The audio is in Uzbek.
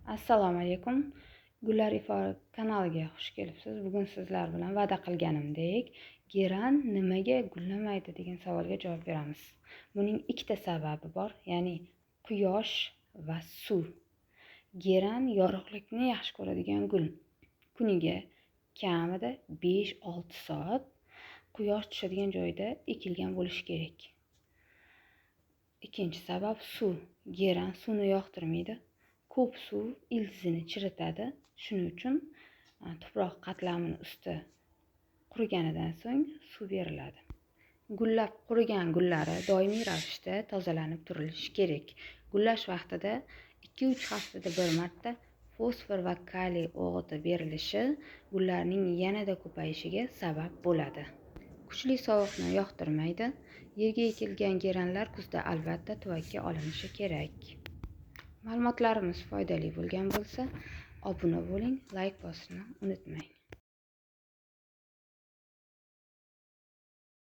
Assalomu alaykum. Gullar ifori kanaliga xush kelibsiz. Bugun sizlar bilan va'da qilganimdek, geran nimaga gullamaydi degan savolga javob beramiz. Buning ikkita sababi bor, ya'ni quyosh va suv. Geran yorug'likni yaxshi ko'radigan gul. Kuniga kamida 5-6 soat quyosh tushadigan joyda ekilgan bo'lishi kerak. Ikkinchi sabab suv. Geran suvni yoqtirmaydi. Ko'p suv ildizini chiritadi. Shuning uchun tuproq qatlamini usti quriganidan so'ng suv beriladi. Gullab qurigan gullari doimiy ravishda tozalanib turilishi kerak. Gullash vaqtida 2-3 haftada bir marta fosfor va kaliy o'g'iti berilishi gullarning yanada ko'payishiga sabab bo'ladi. Kuchli sovuqni yoqtirmaydi. Yerga ekilgan geranlar kuzda albatta tuvakka olinishi kerak. Ma'lumotlarimiz foydali bo'lgan bo'lsa, obuna bo'ling, layk bosishni unutmang.